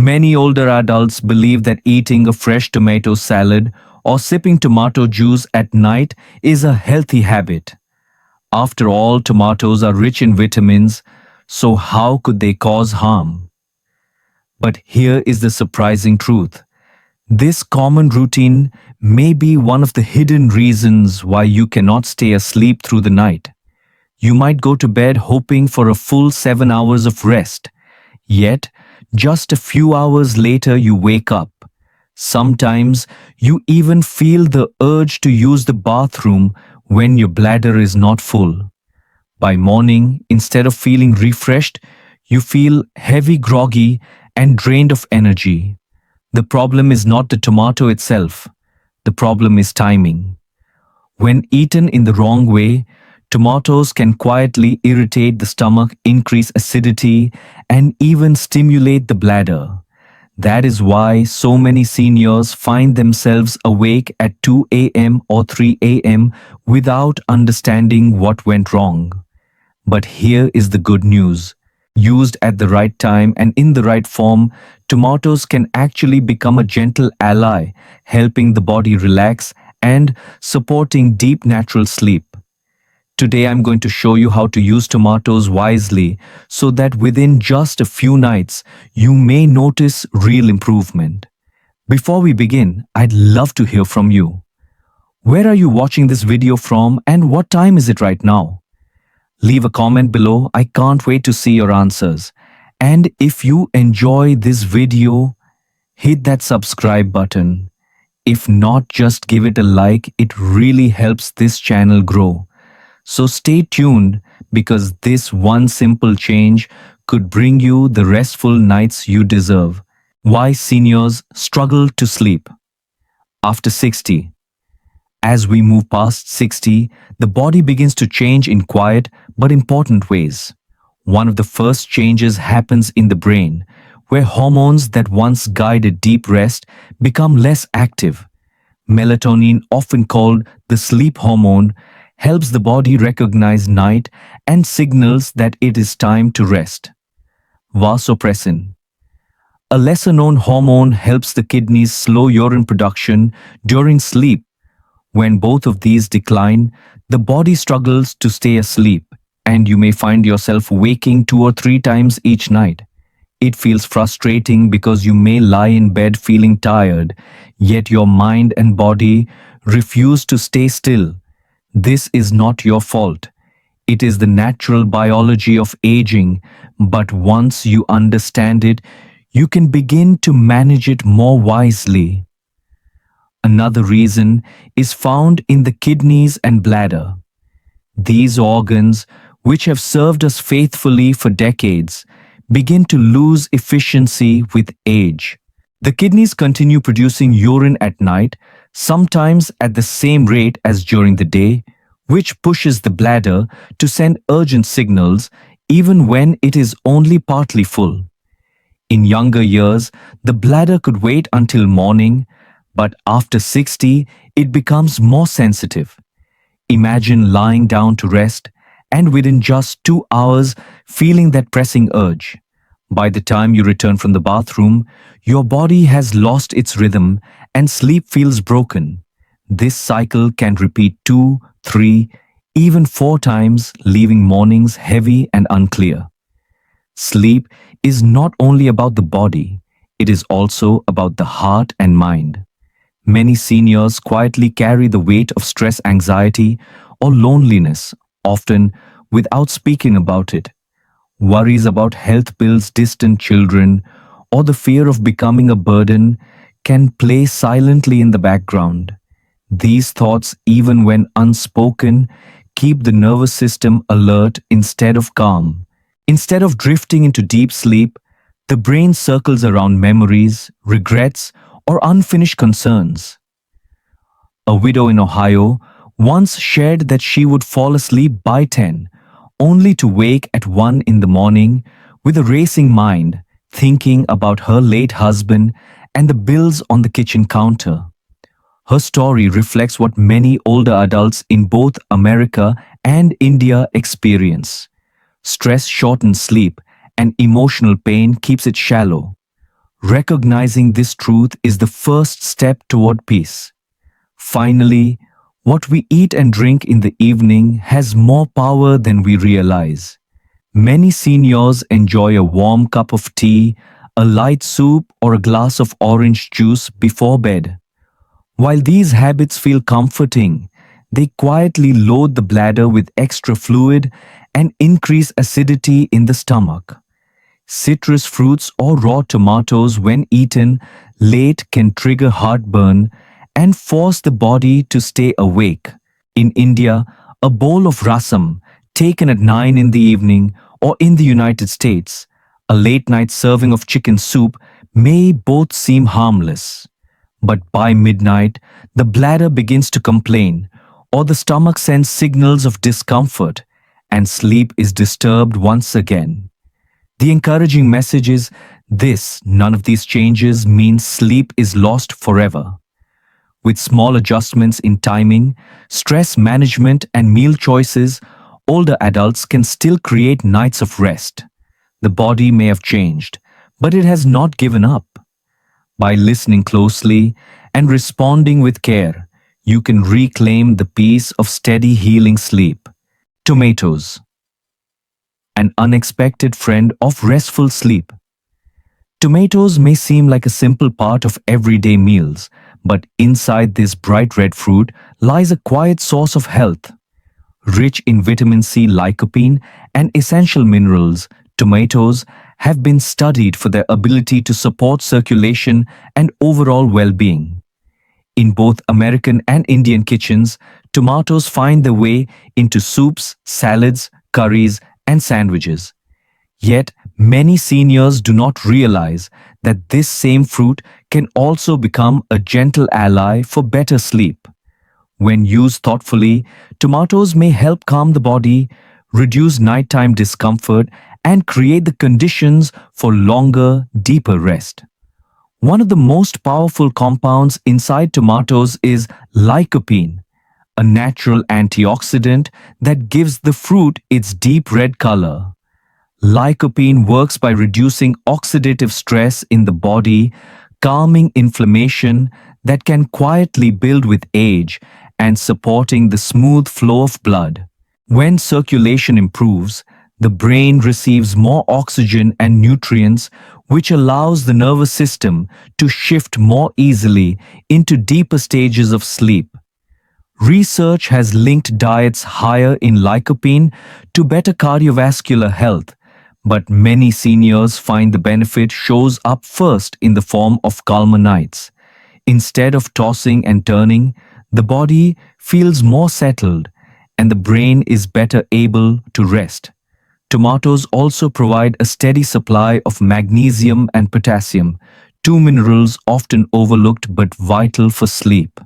Many older adults believe that eating a fresh tomato salad or sipping tomato juice at night is a healthy habit. After all, tomatoes are rich in vitamins, so how could they cause harm? But here is the surprising truth. This common routine may be one of the hidden reasons why you cannot stay asleep through the night. You might go to bed hoping for a full 7 hours of rest, yet just a few hours later you wake up. Sometimes you even feel the urge to use the bathroom when your bladder is not full. By morning, instead of feeling refreshed, you feel heavy, groggy, and drained of energy. The problem is not the tomato itself. The problem is timing. When eaten in the wrong way, tomatoes can quietly irritate the stomach, increase acidity, and even stimulate the bladder. That is why so many seniors find themselves awake at 2 a.m. or 3 a.m. without understanding what went wrong. But here is the good news. Used at the right time and in the right form, tomatoes can actually become a gentle ally, helping the body relax and supporting deep natural sleep. Today I'm going to show you how to use tomatoes wisely so that within just a few nights you may notice real improvement. Before we begin, I'd love to hear from you. Where are you watching this video from and what time is it right now? Leave a comment below. I can't wait to see your answers. And if you enjoy this video, hit that subscribe button. If not, just give it a like. It really helps this channel grow. So stay tuned because this one simple change could bring you the restful nights you deserve. Why seniors struggle to sleep. After 60. As we move past 60, the body begins to change in quiet but important ways. One of the first changes happens in the brain, where hormones that once guided deep rest become less active. Melatonin, often called the sleep hormone, helps the body recognize night and signals that it is time to rest. Vasopressin, a lesser-known hormone, helps the kidneys slow urine production during sleep. When both of these decline, the body struggles to stay asleep, and you may find yourself waking 2 or 3 times each night. It feels frustrating because you may lie in bed feeling tired, yet your mind and body refuse to stay still. This is not your fault. It is the natural biology of aging, but once you understand it, you can begin to manage it more wisely. Another reason is found in the kidneys and bladder. These organs, which have served us faithfully for decades, begin to lose efficiency with age. The kidneys continue producing urine at night, sometimes at the same rate as during the day, which pushes the bladder to send urgent signals even when it is only partly full. In younger years, the bladder could wait until morning, but after 60, it becomes more sensitive. Imagine lying down to rest and within just 2 hours feeling that pressing urge. By the time you return from the bathroom, your body has lost its rhythm and sleep feels broken. This cycle can repeat 2, 3, even 4 times, leaving mornings heavy and unclear. Sleep is not only about the body, it is also about the heart and mind. Many seniors quietly carry the weight of stress, anxiety, or loneliness, often without speaking about it. Worries about health bills, distant children, or the fear of becoming a burden can play silently in the background. These thoughts, even when unspoken, keep the nervous system alert instead of calm. Instead of drifting into deep sleep, the brain circles around memories, regrets, or unfinished concerns. A widow in Ohio once shared that she would fall asleep by 10, only to wake at 1 in the morning with a racing mind, thinking about her late husband and the bills on the kitchen counter. Her story reflects what many older adults in both America and India experience. Stress shortens sleep, and emotional pain keeps it shallow. Recognizing this truth is the first step toward peace. Finally, what we eat and drink in the evening has more power than we realize. Many seniors enjoy a warm cup of tea, a light soup, or a glass of orange juice before bed. While these habits feel comforting, they quietly load the bladder with extra fluid and increase acidity in the stomach. Citrus fruits or raw tomatoes, when eaten late, can trigger heartburn and force the body to stay awake. In India, a bowl of rasam taken at 9 in the evening, or in the United States, a late night serving of chicken soup may both seem harmless. But by midnight, the bladder begins to complain, or the stomach sends signals of discomfort, and sleep is disturbed once again. The encouraging message is this: none of these changes means sleep is lost forever. With small adjustments in timing, stress management, and meal choices, older adults can still create nights of rest. The body may have changed, but it has not given up. By listening closely and responding with care, you can reclaim the peace of steady healing sleep. Tomatoes, an unexpected friend of restful sleep. Tomatoes may seem like a simple part of everyday meals, but inside this bright red fruit lies a quiet source of health. Rich in vitamin C, lycopene, and essential minerals, tomatoes have been studied for their ability to support circulation and overall well-being. In both American and Indian kitchens, tomatoes find their way into soups, salads, curries, and sandwiches. Yet, many seniors do not realize that this same fruit can also become a gentle ally for better sleep. When used thoughtfully, tomatoes may help calm the body, reduce nighttime discomfort, and create the conditions for longer, deeper rest. One of the most powerful compounds inside tomatoes is lycopene, a natural antioxidant that gives the fruit its deep red color. Lycopene works by reducing oxidative stress in the body, calming inflammation that can quietly build with age, and supporting the smooth flow of blood. When circulation improves, the brain receives more oxygen and nutrients, which allows the nervous system to shift more easily into deeper stages of sleep. Research has linked diets higher in lycopene to better cardiovascular health, but many seniors find the benefit shows up first in the form of calmer nights. Instead of tossing and turning, the body feels more settled and the brain is better able to rest. Tomatoes also provide a steady supply of magnesium and potassium, two minerals often overlooked but vital for sleep.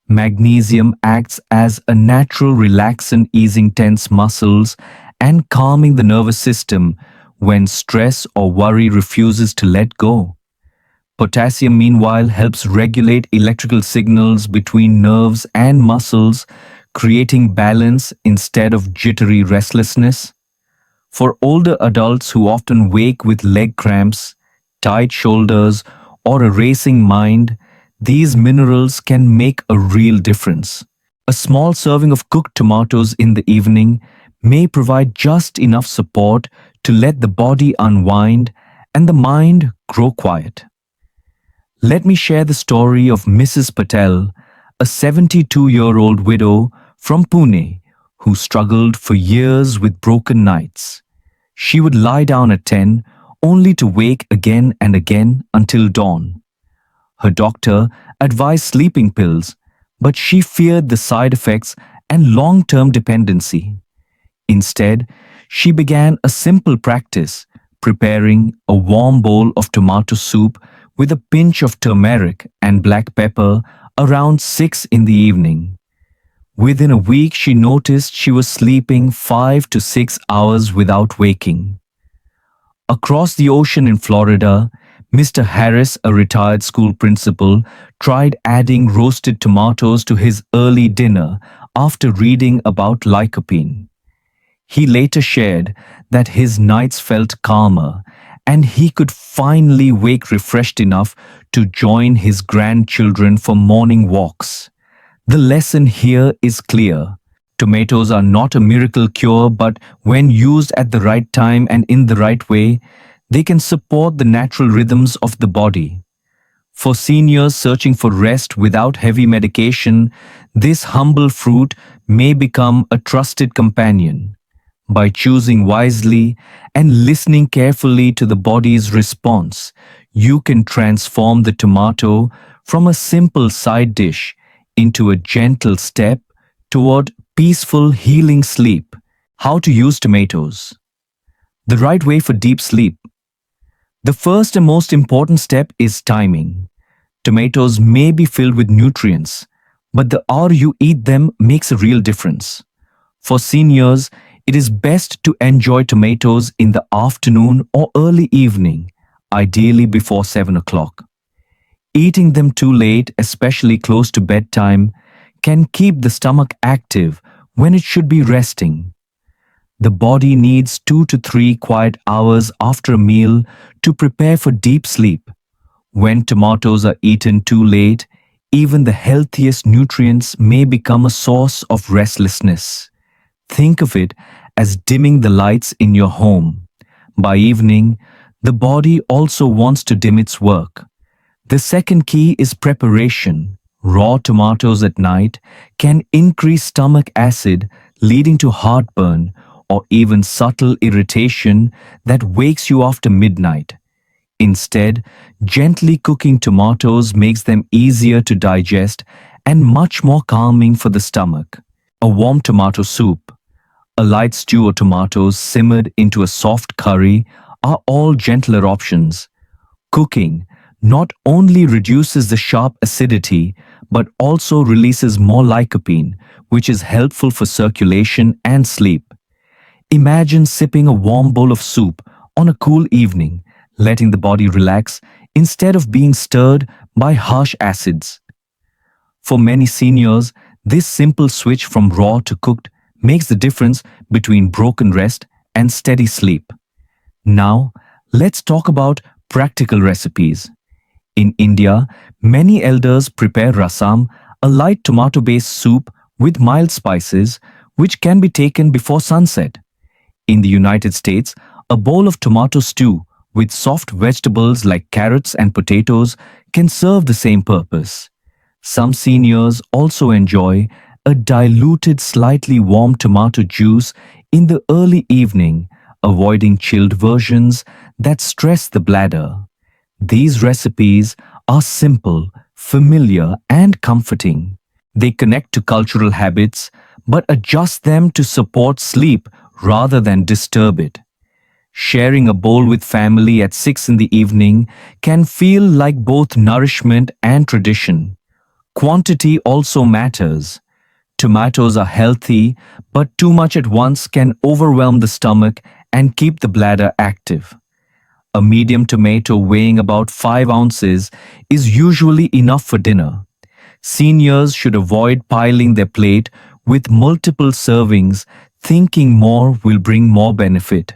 Magnesium acts as a natural relaxant, easing tense muscles and calming the nervous system when stress or worry refuses to let go. Potassium, meanwhile, helps regulate electrical signals between nerves and muscles, creating balance instead of jittery restlessness. For older adults who often wake with leg cramps, tight shoulders, or a racing mind, these minerals can make a real difference. A small serving of cooked tomatoes in the evening may provide just enough support to let the body unwind and the mind grow quiet. Let me share the story of Mrs. Patel, a 72-year-old widow from Pune who struggled for years with broken nights. She would lie down at 10, only to wake again and again until dawn. Her doctor advised sleeping pills, but she feared the side effects and long-term dependency. Instead, she began a simple practice, preparing a warm bowl of tomato soup with a pinch of turmeric and black pepper around 6 in the evening. Within a week, she noticed she was sleeping 5 to 6 hours without waking. Across the ocean in Florida, Mr. Harris, a retired school principal, tried adding roasted tomatoes to his early dinner after reading about lycopene. He later shared that his nights felt calmer and he could finally wake refreshed enough to join his grandchildren for morning walks. The lesson here is clear. Tomatoes are not a miracle cure, but when used at the right time and in the right way, they can support the natural rhythms of the body. For seniors searching for rest without heavy medication, this humble fruit may become a trusted companion. By choosing wisely and listening carefully to the body's response, you can transform the tomato from a simple side dish into a gentle step toward peaceful healing sleep. How to use tomatoes. The right way for deep sleep. The first and most important step is timing. Tomatoes may be filled with nutrients, but the hour you eat them makes a real difference. For seniors, it is best to enjoy tomatoes in the afternoon or early evening, ideally before 7 o'clock. Eating them too late, especially close to bedtime, can keep the stomach active when it should be resting. The body needs 2 to 3 quiet hours after a meal to prepare for deep sleep. When tomatoes are eaten too late, even the healthiest nutrients may become a source of restlessness. Think of it as dimming the lights in your home. By evening, the body also wants to dim its work. The second key is preparation. Raw tomatoes at night can increase stomach acid, leading to heartburn or even subtle irritation that wakes you after midnight. Instead, gently cooking tomatoes makes them easier to digest and much more calming for the stomach. A warm tomato soup, a light stew or tomatoes simmered into a soft curry are all gentler options. Cooking not only reduces the sharp acidity but also releases more lycopene, which is helpful for circulation and sleep. Imagine sipping a warm bowl of soup on a cool evening, letting the body relax instead of being stirred by harsh acids. For many seniors, this simple switch from raw to cooked makes the difference between broken rest and steady sleep. Now, let's talk about practical recipes. In India, many elders prepare rasam, a light tomato-based soup with mild spices, which can be taken before sunset. In the United States, a bowl of tomato stew with soft vegetables like carrots and potatoes can serve the same purpose. Some seniors also enjoy a diluted, slightly warm tomato juice in the early evening, avoiding chilled versions that stress the bladder. These recipes are simple, familiar, and comforting. They connect to cultural habits but adjust them to support sleep rather than disturb it. Sharing a bowl with family at 6 in the evening can feel like both nourishment and tradition. Quantity also matters. Tomatoes are healthy, but too much at once can overwhelm the stomach and keep the bladder active. A medium tomato weighing about 5 ounces is usually enough for dinner. Seniors should avoid piling their plate with multiple servings, thinking more will bring more benefit.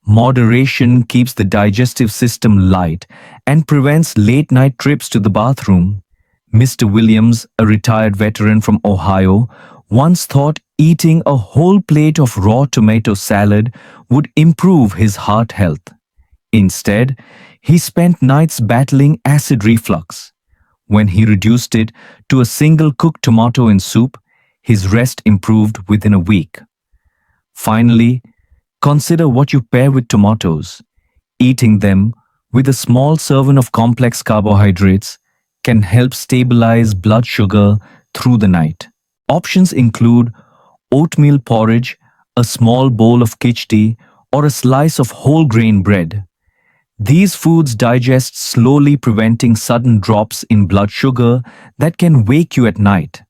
Moderation keeps the digestive system light and prevents late-night trips to the bathroom. Mr. Williams, a retired veteran from Ohio, once thought eating a whole plate of raw tomato salad would improve his heart health. Instead, he spent nights battling acid reflux. When he reduced it to a single cooked tomato in soup, his rest improved within a week. Finally, consider what you pair with tomatoes. Eating them with a small serving of complex carbohydrates can help stabilize blood sugar through the night. Options include oatmeal porridge, a small bowl of khichdi, or a slice of whole grain bread. These foods digest slowly, preventing sudden drops in blood sugar that can wake you at night.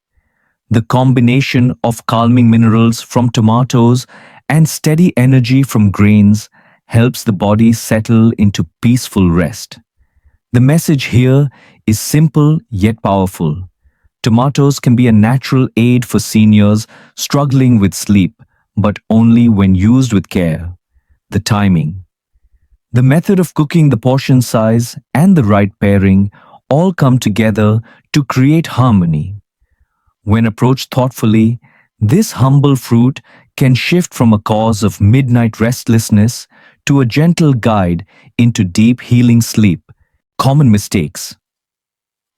The combination of calming minerals from tomatoes and steady energy from grains helps the body settle into peaceful rest. The message here is simple yet powerful. Tomatoes can be a natural aid for seniors struggling with sleep, but only when used with care. The timing. The method of cooking, the portion size, and the right pairing all come together to create harmony. When approached thoughtfully, this humble fruit can shift from a cause of midnight restlessness to a gentle guide into deep healing sleep. Common mistakes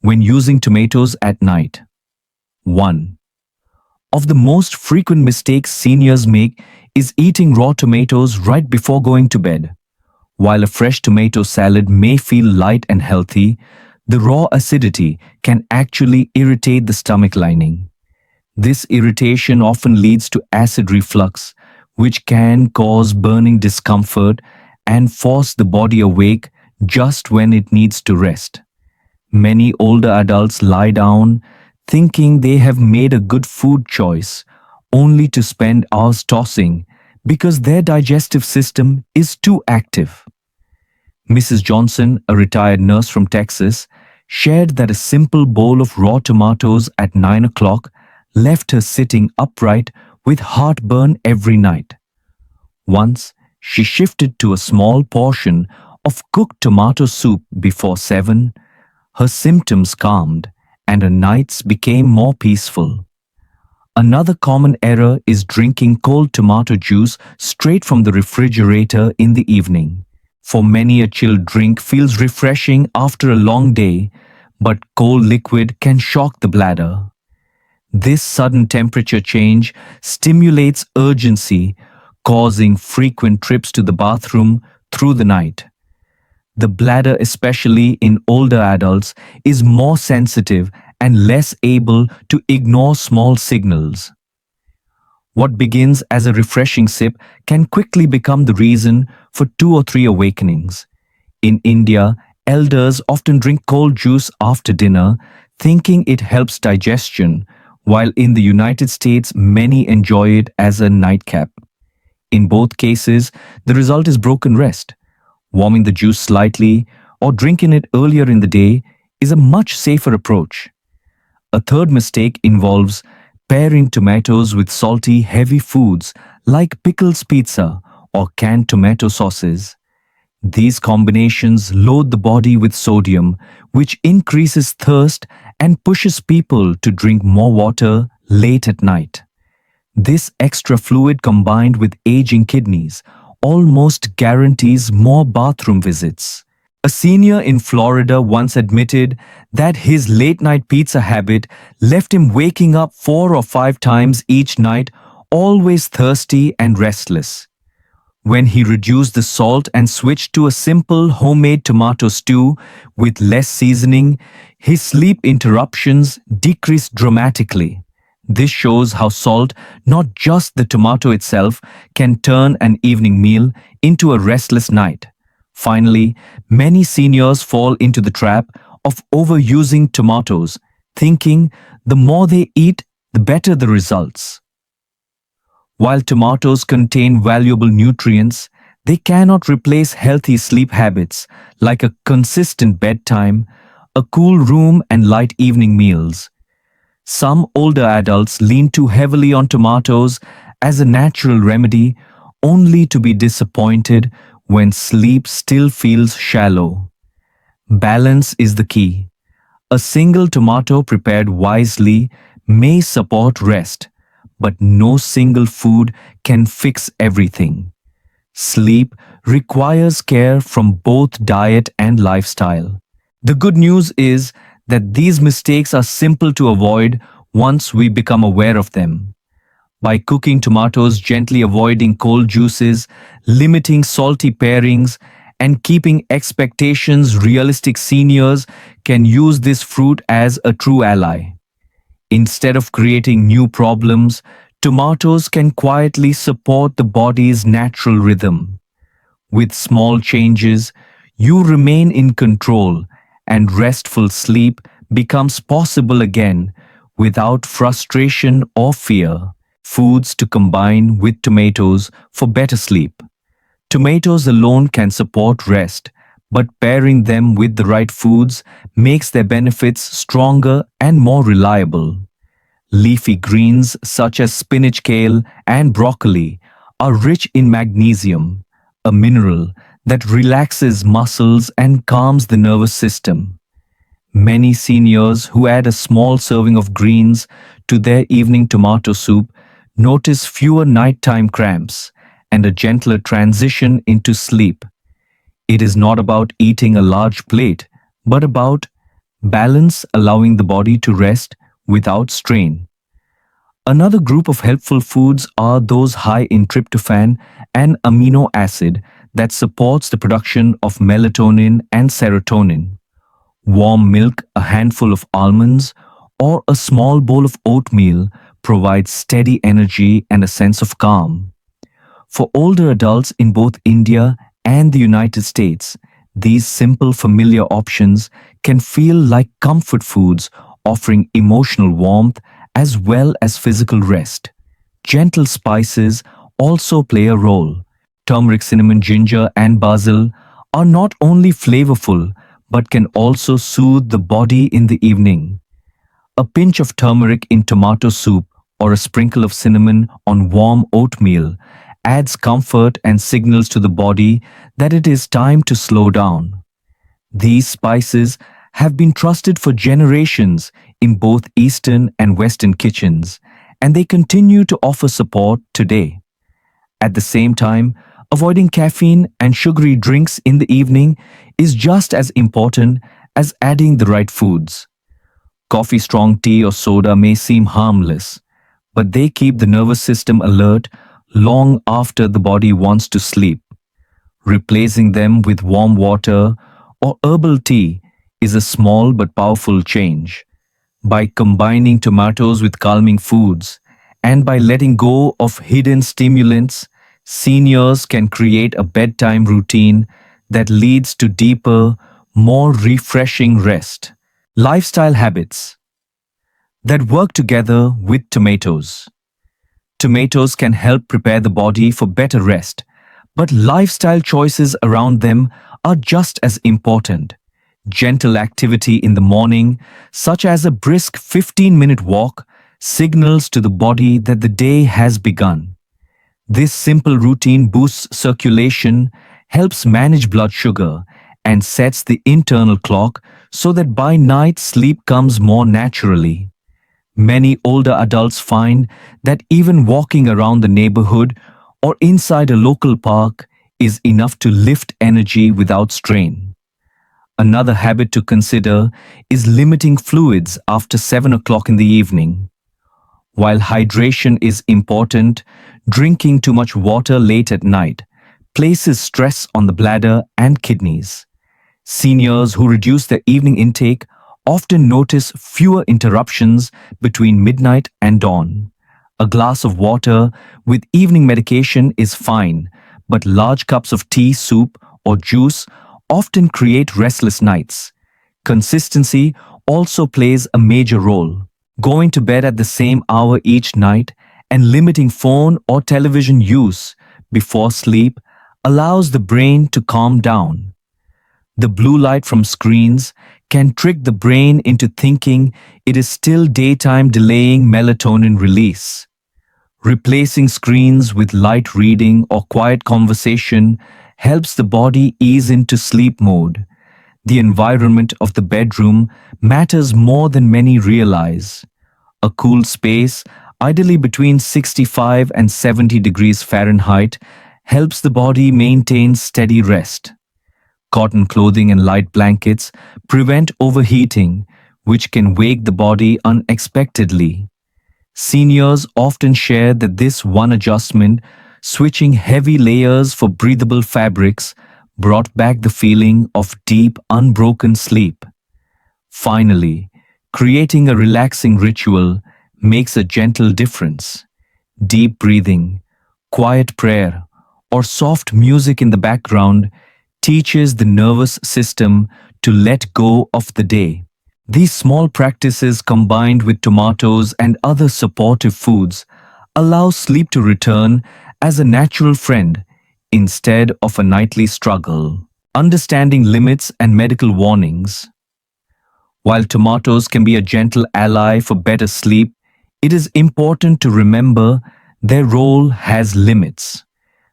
when using tomatoes at night. 1. Of the most frequent mistakes seniors make is eating raw tomatoes right before going to bed. While a fresh tomato salad may feel light and healthy, the raw acidity can actually irritate the stomach lining. This irritation often leads to acid reflux, which can cause burning discomfort and force the body awake just when it needs to rest. Many older adults lie down thinking they have made a good food choice, only to spend hours tossing because their digestive system is too active. Mrs. Johnson, a retired nurse from Texas, shared that a simple bowl of raw tomatoes at 9 o'clock left her sitting upright with heartburn every night. Once, she shifted to a small portion of cooked tomato soup before 7. Her symptoms calmed and her nights became more peaceful. Another common error is drinking cold tomato juice straight from the refrigerator in the evening. For many, a chilled drink feels refreshing after a long day, but cold liquid can shock the bladder. This sudden temperature change stimulates urgency, causing frequent trips to the bathroom through the night. The bladder, especially in older adults, is more sensitive and less able to ignore small signals. What begins as a refreshing sip can quickly become the reason for 2 or 3 awakenings. In India, elders often drink cold juice after dinner, thinking it helps digestion, while in the United States, many enjoy it as a nightcap. In both cases, the result is broken rest. Warming the juice slightly or drinking it earlier in the day is a much safer approach. A third mistake involves pairing tomatoes with salty, heavy foods like pickles pizza or canned tomato sauces. These combinations load the body with sodium, which increases thirst and pushes people to drink more water late at night. This extra fluid combined with aging kidneys almost guarantees more bathroom visits. A senior in Florida once admitted that his late-night pizza habit left him waking up 4 or 5 times each night, always thirsty and restless. When he reduced the salt and switched to a simple homemade tomato stew with less seasoning, his sleep interruptions decreased dramatically. This shows how salt, not just the tomato itself, can turn an evening meal into a restless night. Finally, many seniors fall into the trap of overusing tomatoes, thinking the more they eat, the better the results. While tomatoes contain valuable nutrients, they cannot replace healthy sleep habits like a consistent bedtime, a cool room, and light evening meals. Some older adults lean too heavily on tomatoes as a natural remedy, only to be disappointed when sleep still feels shallow. Balance is the key. A single tomato prepared wisely may support rest, but no single food can fix everything. Sleep requires care from both diet and lifestyle. The good news is that these mistakes are simple to avoid once we become aware of them. By cooking tomatoes, gently avoiding cold juices, limiting salty pairings, and keeping expectations realistic, seniors can use this fruit as a true ally. Instead of creating new problems, tomatoes can quietly support the body's natural rhythm. With small changes, you remain in control and restful sleep becomes possible again without frustration or fear. Foods to combine with tomatoes for better sleep. Tomatoes alone can support rest, but pairing them with the right foods makes their benefits stronger and more reliable. Leafy greens such as spinach, kale, and broccoli are rich in magnesium, a mineral that relaxes muscles and calms the nervous system. Many seniors who add a small serving of greens to their evening tomato soup notice fewer nighttime cramps and a gentler transition into sleep. It is not about eating a large plate, but about balance, allowing the body to rest without strain. Another group of helpful foods are those high in tryptophan and amino acid that supports the production of melatonin and serotonin. Warm milk, a handful of almonds, or a small bowl of oatmeal provides steady energy and a sense of calm. For older adults in both India and the United States, these simple familiar options can feel like comfort foods offering emotional warmth as well as physical rest. Gentle spices also play a role. Turmeric, cinnamon, ginger, and basil are not only flavorful but can also soothe the body in the evening. A pinch of turmeric in tomato soup or a sprinkle of cinnamon on warm oatmeal adds comfort and signals to the body that it is time to slow down. These spices have been trusted for generations in both Eastern and Western kitchens, and they continue to offer support today. At the same time, avoiding caffeine and sugary drinks in the evening is just as important as adding the right foods. Coffee, strong tea, or soda may seem harmless, but they keep the nervous system alert long after the body wants to sleep. Replacing them with warm water or herbal tea is a small but powerful change. By combining tomatoes with calming foods and by letting go of hidden stimulants, seniors can create a bedtime routine that leads to deeper, more refreshing rest. Lifestyle habits that work together with tomatoes. Tomatoes can help prepare the body for better rest, but lifestyle choices around them are just as important. Gentle activity in the morning, such as a brisk 15-minute walk, signals to the body that the day has begun. This simple routine boosts circulation, helps manage blood sugar, and sets the internal clock so that by night sleep comes more naturally. Many older adults find that even walking around the neighborhood or inside a local park is enough to lift energy without strain. Another habit to consider is limiting fluids after 7 o'clock in the evening. While hydration is important, drinking too much water late at night places stress on the bladder and kidneys. Seniors who reduce their evening intake often notice fewer interruptions between midnight and dawn. A glass of water with evening medication is fine, but large cups of tea, soup, or juice often create restless nights. Consistency also plays a major role. Going to bed at the same hour each night and limiting phone or television use before sleep allows the brain to calm down. The blue light from screens can trick the brain into thinking it is still daytime, delaying melatonin release. Replacing screens with light reading or quiet conversation helps the body ease into sleep mode. The environment of the bedroom matters more than many realize. A cool space, ideally between 65 and 70 degrees Fahrenheit, helps the body maintain steady rest. Cotton clothing and light blankets prevent overheating, which can wake the body unexpectedly. Seniors often share that this one adjustment, switching heavy layers for breathable fabrics, brought back the feeling of deep, unbroken sleep. Finally, creating a relaxing ritual makes a gentle difference. Deep breathing, quiet prayer, or soft music in the background teaches the nervous system to let go of the day. These small practices combined with tomatoes and other supportive foods allow sleep to return as a natural friend instead of a nightly struggle. Understanding limits and medical warnings. While tomatoes can be a gentle ally for better sleep, it is important to remember their role has limits.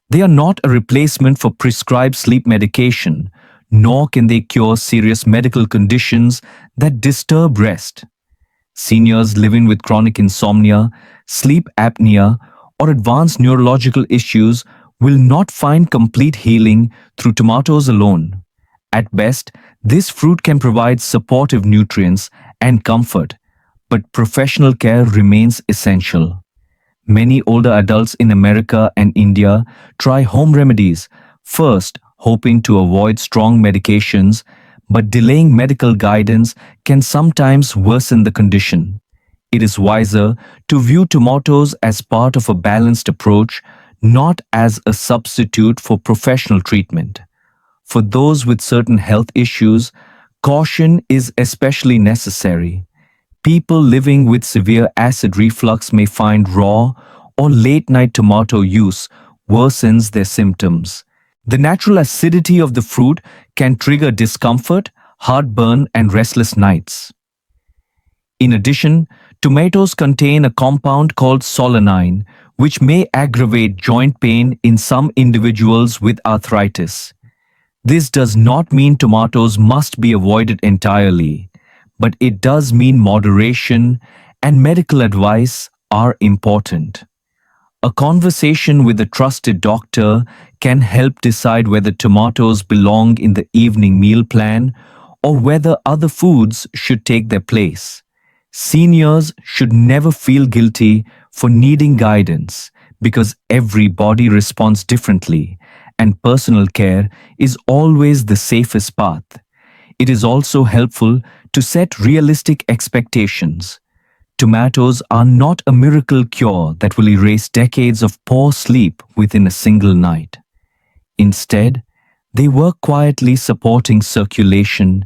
They are not a replacement for prescribed sleep medication, nor can they cure serious medical conditions that disturb rest. Seniors living with chronic insomnia, sleep apnea, or advanced neurological issues will not find complete healing through tomatoes alone. At best, this fruit can provide supportive nutrients and comfort, but professional care remains essential. Many older adults in America and India try home remedies, first hoping to avoid strong medications, but delaying medical guidance can sometimes worsen the condition. It is wiser to view tomatoes as part of a balanced approach, not as a substitute for professional treatment. For those with certain health issues, caution is especially necessary. People living with severe acid reflux may find raw or late night tomato use worsens their symptoms. The natural acidity of the fruit can trigger discomfort, heartburn, and restless nights. In addition, tomatoes contain a compound called solanine, which may aggravate joint pain in some individuals with arthritis. This does not mean tomatoes must be avoided entirely, but it does mean moderation and medical advice are important. A conversation with a trusted doctor can help decide whether tomatoes belong in the evening meal plan or whether other foods should take their place. Seniors should never feel guilty for needing guidance because every body responds differently, and personal care is always the safest path. It is also helpful to set realistic expectations. Tomatoes are not a miracle cure that will erase decades of poor sleep within a single night. Instead, they work quietly supporting circulation,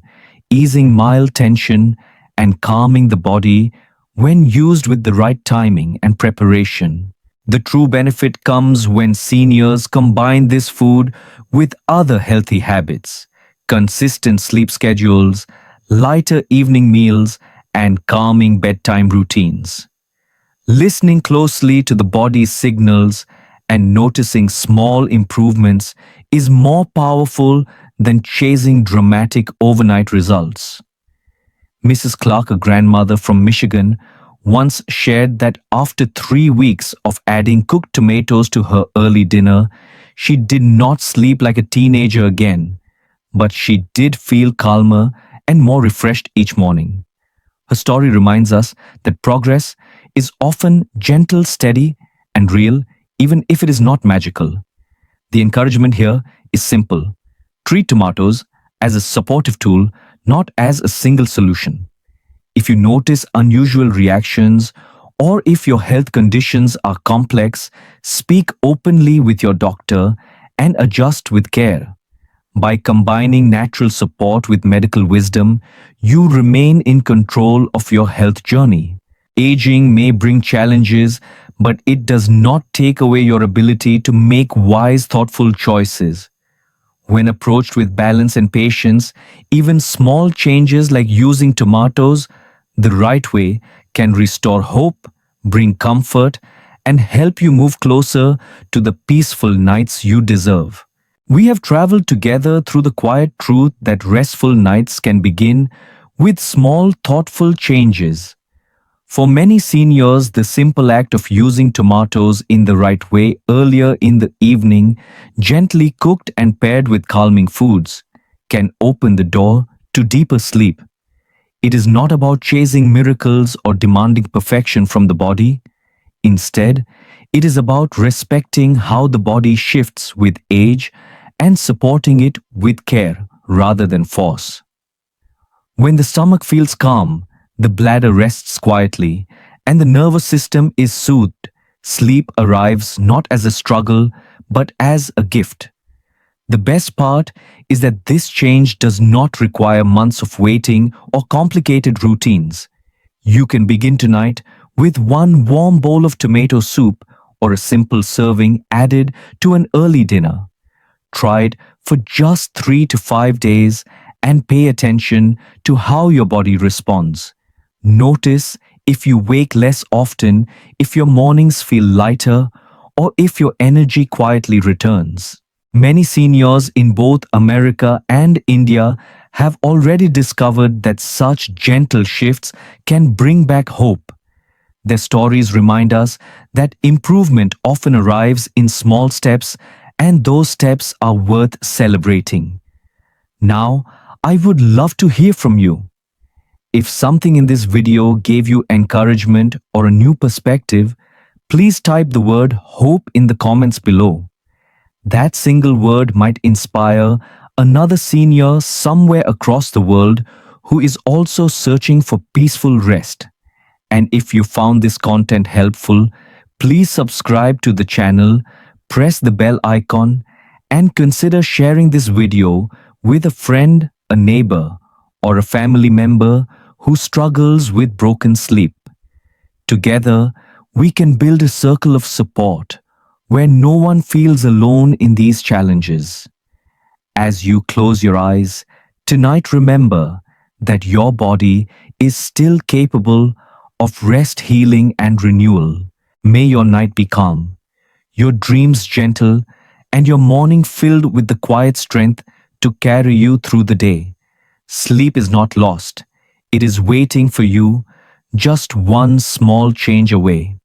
easing mild tension, and calming the body when used with the right timing and preparation. The true benefit comes when seniors combine this food with other healthy habits, consistent sleep schedules, lighter evening meals, and calming bedtime routines. Listening closely to the body's signals and noticing small improvements is more powerful than chasing dramatic overnight results. Mrs. Clark, a grandmother from Michigan, once shared that after 3 weeks of adding cooked tomatoes to her early dinner, she did not sleep like a teenager again, but she did feel calmer and more refreshed each morning. Her story reminds us that progress is often gentle, steady, and real, even if it is not magical. The encouragement here is simple. Treat tomatoes as a supportive tool, not as a single solution. If you notice unusual reactions or if your health conditions are complex, speak openly with your doctor and adjust with care. By combining natural support with medical wisdom, you remain in control of your health journey. Aging may bring challenges, but it does not take away your ability to make wise, thoughtful choices. When approached with balance and patience, even small changes like using tomatoes the right way can restore hope, bring comfort, and help you move closer to the peaceful nights you deserve. We have traveled together through the quiet truth that restful nights can begin with small, thoughtful changes. For many seniors, the simple act of using tomatoes in the right way earlier in the evening, gently cooked and paired with calming foods, can open the door to deeper sleep. It is not about chasing miracles or demanding perfection from the body. Instead, it is about respecting how the body shifts with age and supporting it with care rather than force. When the stomach feels calm, the bladder rests quietly, and the nervous system is soothed, sleep arrives not as a struggle but as a gift. The best part is that this change does not require months of waiting or complicated routines. You can begin tonight with one warm bowl of tomato soup or a simple serving added to an early dinner. Try it for just 3 to 5 days and pay attention to how your body responds. Notice if you wake less often, if your mornings feel lighter, or if your energy quietly returns. Many seniors in both America and India have already discovered that such gentle shifts can bring back hope. Their stories remind us that improvement often arrives in small steps, and those steps are worth celebrating. Now, I would love to hear from you. If something in this video gave you encouragement or a new perspective, please type the word hope in the comments below. That single word might inspire another senior somewhere across the world who is also searching for peaceful rest. And if you found this content helpful, please subscribe to the channel, press the bell icon, and consider sharing this video with a friend, a neighbor, or a family member who struggles with broken sleep. Together, we can build a circle of support where no one feels alone in these challenges. As you close your eyes, tonight remember that your body is still capable of rest, healing, and renewal. May your night be calm, your dreams gentle, and your morning filled with the quiet strength to carry you through the day. Sleep is not lost. It is waiting for you, just one small change away.